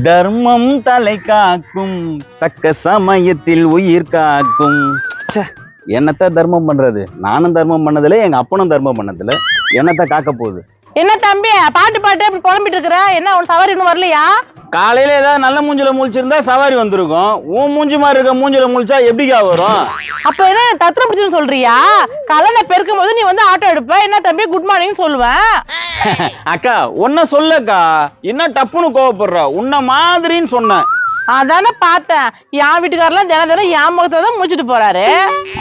தர்மம் தலை காக்கும், தக்க சமயத்தில் உயிர் காக்கும். என்னத்த தர்மம் பண்றது? நானும் தர்மம் பண்ணதில்ல, எங்க அப்பனும் தர்மம் பண்ணதில்ல. என்னத்த காக்க போகுது? என்ன தம்பி பாட்டு அப்படி புலம்பிட்டு இருக்கிற? என்ன உன் சவாரி இன்னும் வரலையா? காலையில ஏதாவது நல்ல மூஞ்சில முழிச்சிருந்தா சவாரி வந்திருக்கும். உன் மூஞ்சி மாதிரி இருக்க மூஞ்சில முழிச்சா எப்படிக்கா வரும்? அப்ப என்ன தத்திரம் பிடிச்சுன்னு சொல்றியா? காலையில பெருக்கும் போது நீ வந்து ஆட்டோ எடுப்ப, என்ன தம்பி குட் மார்னிங் சொல்லுவேன். அக்கா ஒன்ன சொல்லக்கா, என்ன டப்புன்னு கோவப்படுற? உன்ன மாதிரின்னு சொன்னேன். அதானே பார்த்தேன். என் வீட்டுக்காரெல்லாம் தினம் என் முகத்தை தான் முடிச்சுட்டு போறாரு.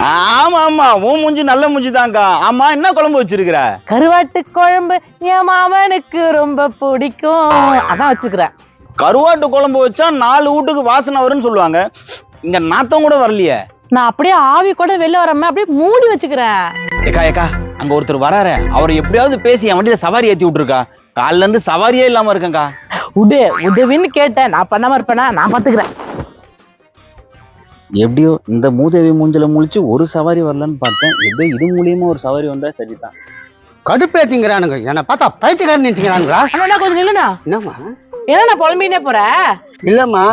ஆமா ஆமா, உன் மூஞ்சி நல்ல மூஞ்சி தான்க்கா. ஆமா, என்ன குழம்பு வச்சிருக்கிற? கருவாட்டு குழம்பு என் மாமனுக்கு ரொம்ப பிடிக்கும், அதான் வச்சுக்கிறேன். கருவாட்டு குழம்பு வச்சா 4 வீட்டுக்கு வாசனை வரும்னு சொல்லுவாங்க. இங்க நாத்தம் கூட வரலையே. நான் அப்படியே ஆவி கூட வெளில வராம அப்படியே மூடி வச்சுக்கிறேன். ஏக்கா அங்க ஒருத்தர் வராரு, அவரை எப்படியாவது பேசி என் வண்டியில சவாரி ஏத்தி விட்டுருக்கா. காலில இருந்து சவாரியே இல்லாம இருக்கேன்க்கா. உதவின்னு கேட்டேன், நான் பண்ணாம இருப்பேனா? நான் பாத்துக்கிறேன். எப்படியோ இந்த மூதேவி மூஞ்சில முழிச்சு ஒரு சவாரி வரலன்னு பார்த்தேன். எப்படியோ இது மூலியமா ஒரு சவாரி வந்தா சரிதான். கடுப்பேத்திங்கிறானுங்க. என்ன பார்த்தா பைத்தியக்காரன் நினைச்சுக்கிறானுங்களா? அண்ணா கொஞ்சம் நில்லுண்ணா. என்னம்மா? ஏன்னா நான் புலம்பினே போற? இல்லம்மா,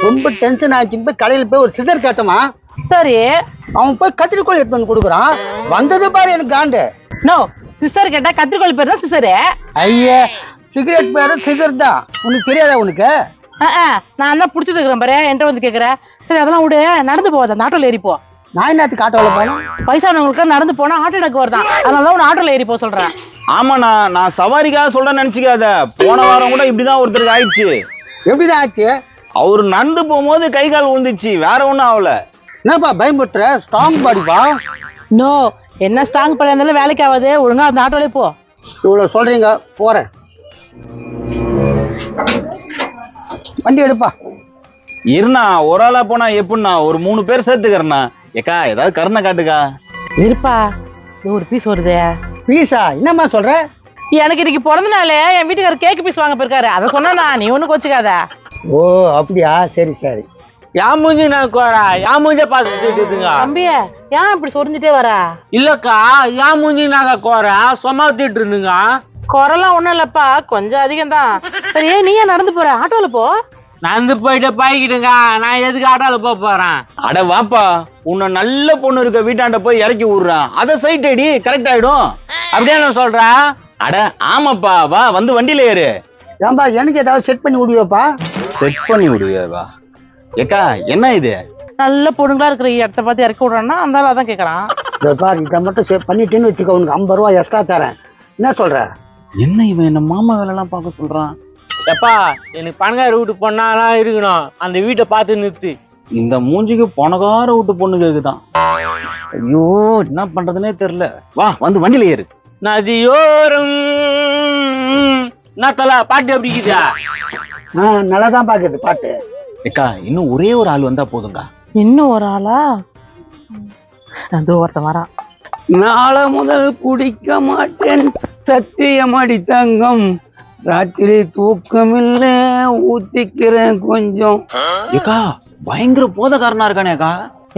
ரொம்ப டென்ஷன் ஆக்கின்னு போய் கடையில் போய் ஒரு சிசர் கேட்டமா. சரி, அவன் போய் கத்திரிக்கோள் எடுத்து வந்து கொடுக்குறான். வந்தது பாரு எனக்கு காண்டு. நோ, சிஸ்டர் கேட்டா கத்திரிக்கோள் பேர் தான் சிஸ்டரு. ஐயா, சிகரெட் பேரு சிகர் தான். உனக்கு தெரியாதா? உனக்கு நான் தான் புடிச்சிட்டு இருக்கிறேன் பாரு, என்கிட்ட வந்து கேக்குறேன். சரி அதெல்லாம் விடு, நடந்து போகாத, அந்த ஆட்டோல ஏறிப்போ. நான் என்னத்துக்கு ஆட்டோவில் போனேன்? வயசானவங்களுக்கு நடந்து போனா ஆட்டோ டக்கு வருதான், அதனாலதான் உன் ஆட்டோல ஏறி போக சொல்றேன். ஆமாண்ணா, நான் சவாரிக்காக சொல்றேன்னு நினைச்சுக்காத. போன வாரம் கூட இப்படிதான் ஒருத்தருக்கு ஆயிடுச்சு. எப்படிதான் ஆச்சு? அவரு நடந்து போகும்போது கை கால் விழுந்துச்சு, வேற ஒண்ணும் ஆகல. என்னப்பா பயமுறுத்துற? ஸ்ட்ராங் பாடிப்பா. நோ, என்ன ஸ்ட்ராங் பண்ண இருந்தாலும் வேலைக்கு ஆகாது, ஒழுங்கா அந்த ஆட்டோலே போ. இவ்வளவு சொல்றீங்க, போறேன். வண்டி எடுப்பா. இருண்ணா, ஒரு ஆளா போனா எப்படின்னா ஒரு 3 பேர் சேர்த்துக்கிறேண்ணா. ஏக்கா ஏதாவது கருணை காட்டுக்கா. இருப்பா, ஒரு பீஸ் வருது. பீஸா? என்னம்மா சொல்ற? எனக்கு இன்னைக்கு பிறந்த நாள், என் வீட்டுக்காரர் கேக் பீஸ் வாங்க போயிருக்காரு, அதை சொன்னா நீ ஒண்ணு கோச்சுக்காத. ஓ அப்படியா? சரி சரி. யா மூஞ்சி நான் கோரா, யா மூஞ்ச பாத்துட்டுங்க. தம்பி ஏன் இப்படி சொரிஞ்சுட்டே வர? இல்லக்கா, யா மூஞ்சி நாங்க கோரா சுமத்திட்டு இருந்துங்க. குரலாம் ஒண்ணும் இல்லப்பா, கொஞ்சம் அதிகம் தான். சரி நீ ஏன் நடந்து போற? ஆட்டோல போ. நடந்து போயிட்டு பாய்க்கிட்டுங்க, நான் எதுக்கு ஆட்டோல போறேன்? அட வாப்பா, உன்னை நல்ல பொண்ணு இருக்க வீட்டாண்ட போய் இறக்கி விடுறான். அத சைட் அடி, கரெக்ட் ஆயிடும். அப்படியே நான் சொல்றேன். அட ஆமாப்பா, வா வந்து வண்டியில ஏறு. ஏன்பா எனக்கு ஏதாவது செட் பண்ணி விடுவியோப்பா? செட் பண்ணி விடுவியாவா? ஏக்கா என்ன இது? நல்ல பொண்ணுங்களா இருக்கிற இடத்த பார்த்து இறக்கி விடுறான்னா அந்த ஆள் அதான் கேக்குறான். இதை மட்டும் செட் பண்ணிட்டேன்னு வச்சுக்கோ, உனக்கு 50 ரூபா எக்ஸ்ட்ரா தரேன். என்ன சொல்ற? என்ன இவன் என்ன மாமா வேலை எல்லாம் பார்க்க சொல்றான்? எப்பா, எனக்கு பணக்கார வீட்டு பொண்ணாலாம் இருக்கணும், அந்த வீட்டை பார்த்து நிறுத்து. இந்த மூஞ்சிக்கு பணக்கார வீட்டு பொண்ணு கேக்குதான். ஐயோ என்ன பண்றதுன்னே தெரியல. வா வந்து வண்டியில ஏறு. நதியோரம் தல பாட்டு எப்படி இருக்குதா? நல்லாதான் பாக்குது பாட்டு. ஏக்கா இன்னும் ஒரே ஒரு ஆள் வந்தா போதுங்க. இன்னும் ஒரு ஆளா? அது ஒருத்தன் வரான். நாளை முதல் குடிக்க மாட்டேன் சத்தியமடி தங்கம், ராத்திரி தூக்கமில்ல ஊத்திக்கிறேன் கொஞ்சம். ஏக்கா பயங்கர போதக்காரனா இருக்கானேக்கா.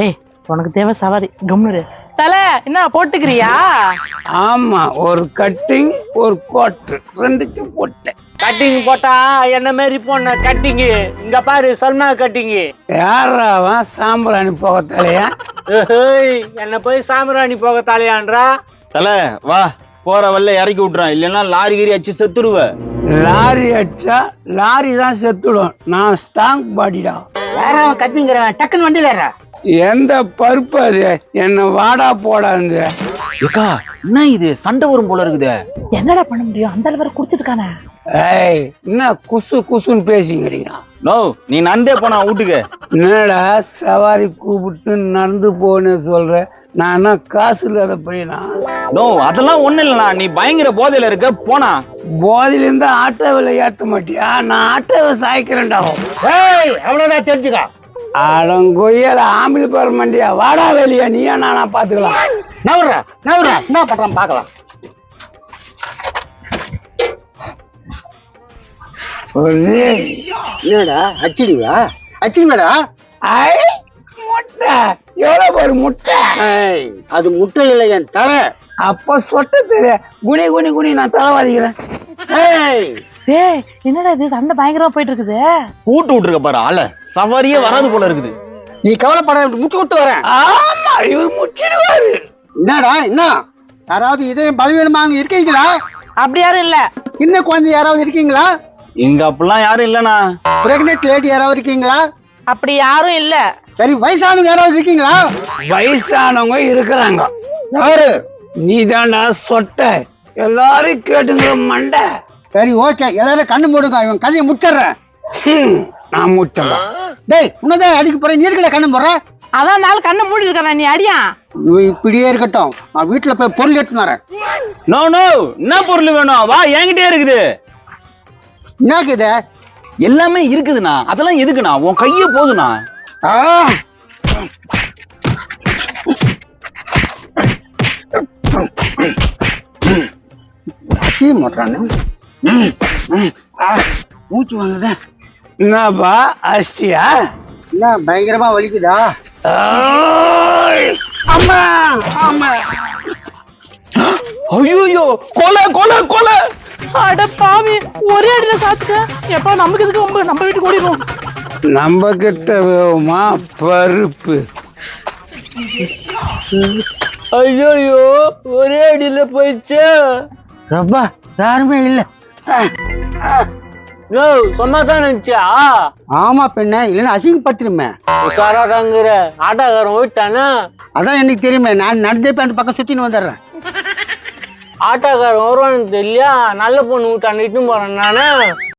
ஏய் உனக்கு தேவை சவாரி, கம்முரு. தலை என்ன போட்டுக்கிறியா? ஆமா, ஒரு கட்டிங் ஒரு கோட்டு ரெண்டுச்சும் போட்டேன். கட்டிங் போட்டா என்ன மாதிரி போன கட்டிங். இங்க பாரு, சல்மா கட்டிங். யாராவா சாம்பிராணி போகத்தாலையா? என்ன போய் சாம்பிராணி போக தலையான்றா? தல வா, போற வல்ல இறக்கி விட்டுறான், இல்லைன்னா லாரி கீரி அச்சு செத்துருவ. லாரி அடிச்சா லாரி தான் செத்துடும். நான் ஸ்ட்ராங் பாடிடா. யாராவது கத்திங்கிறவன் டக்குன்னு வண்டியில ஏறா. எந்த பருப்பு அது? என்ன வாடா போடாது. ஏக்கா என்ன இது, சண்டை வரும் போல இருக்குது. என்னடா பண்ண முடியும், அந்த அளவு குடிச்சிட்டு இருக்கானே. ஏய், என்ன குசு குசுன்னு பேசிக்கிறீங்க? நோ, நீ நந்தே போனா வீட்டுக்கு. என்னடா சவாரி கூப்பிட்டு நடந்து போன்னு சொல்ற? நான் என்ன காசு இல்லாத பையனா? நோ அதெல்லாம் ஒண்ணு இல்லண்ணா, நீ பயங்கர போதையில இருக்க. போனா போதையில இருந்தா ஆட்டோவில் ஏத்த மாட்டியா? நான் ஆட்டோவை சாய்க்கிறேன்டா. ஏய் அவ்வளவுதான், தெரிஞ்சுக்கா. அடங்கொய்யால ஆம்பிள் பெற மாட்டியா? வாடா வெளியா, நீயா நானா பாத்துக்கலாம். நவரா என்ன பண்றான் பாக்கலாம். என்னடா அச்சிடுவா? அச்சிடுவாடா. ஐ முட்டை எவ்வளவு பேரு முட்டை? அது முட்டை இல்லை, என் தலை. அப்ப சொட்ட தெரிய குனி குனி குனி நான் தலை வலிக்கிறேன். ஏய் டேய் என்னடா இது சண்டை பயங்கரமா போயிட்டு இருக்குது கூட்டு விட்டுருக்க பாரு ஆள சவாரியே வராது போல இருக்குது. நீ கவலைப்படாத, முச்சு விட்டு வரேன். ஆமா இவர் முச்சிடுவாரு. என்னடா என்ன? யாராவது இதயம் பலவீனமா அங்க இருக்கீங்களா? அப்படி யாரும் இல்ல. சின்ன குழந்தை யாராவது இருக்கீங்களா? இங்க அப்படிலாம் யாரும் இல்லண்ணா. பிரெக்னென்ட் லேடி யாராவது இருக்கீங்களா? அப்படி யாரும் இல்ல. சரி, வயசானவங்க யாராவது இருக்கீங்களா? வயசானவங்க இருக்கிறாங்க. யாரு? நீ தாண்டா சொட்ட, எல்லாரும் கேட்டுங்கிற மண்டை. சரி ஓகே, எல்லாரும் கண்ணு மூடுங்க, இவன் கதையை முடிச்சிடுறேன். நான் முட்டலாம். டேய், உன்னதான் அடிக்க போறேன், நீ இருக்கல கண்ணு போடுற. அதான் நாள் கண்ணை மூடி இருக்கான, நீ அடியா. இவன் இப்படியே இருக்கட்டும், நான் வீட்டுல போய் பொருள் எடுத்துன்னு வரேன். நோ நோ, என்ன பொருள் வேணும்? வா, என்கிட்டயே இருக்குது. என்னக்கு இது? எல்லாமே இருக்குதுண்ணா. அதெல்லாம் எதுக்குண்ணா? உன் கைய போதுண்ணா. ஆ, மாட்டானு மூச்சு வாங்குதா? என்னப்பா அஷ்டியா? என்ன பயங்கரமா வலிக்குதா? அம்மா அம்மா. ஐயோ, கொலை கொலை கொலை. அட பாவி, ஒரே அடியில சாத்துட்டேன். எப்ப நமக்கு எதுக்கு வம்பு? நம்ம வீட்டுக்கு ஓடிடுவோம். நம்ம கிட்ட வேவுமா பருப்பு? ஐயோ ஒரே அடியில போயிடுச்சு. ரப்பா, யாருமே இல்ல. சொன்னாதான் நினைச்சா? ஆமா பெண்ணே, இல்லைன்னா அசிங்கப்பட்டுருமே. உஷாராங்கிற ஆட்டோக்காரன் போயிட்டானா? அதான் எனக்கு தெரியுமே, நான் நடந்தே போய் அந்த பக்கம் சுத்தின்னு வந்துடுறேன். ஆட்டோக்காரன் வருவான்னு தெரியல, நல்ல பொண்ணு விட்டான்னு இட்டுன்னு போறேன் நானு.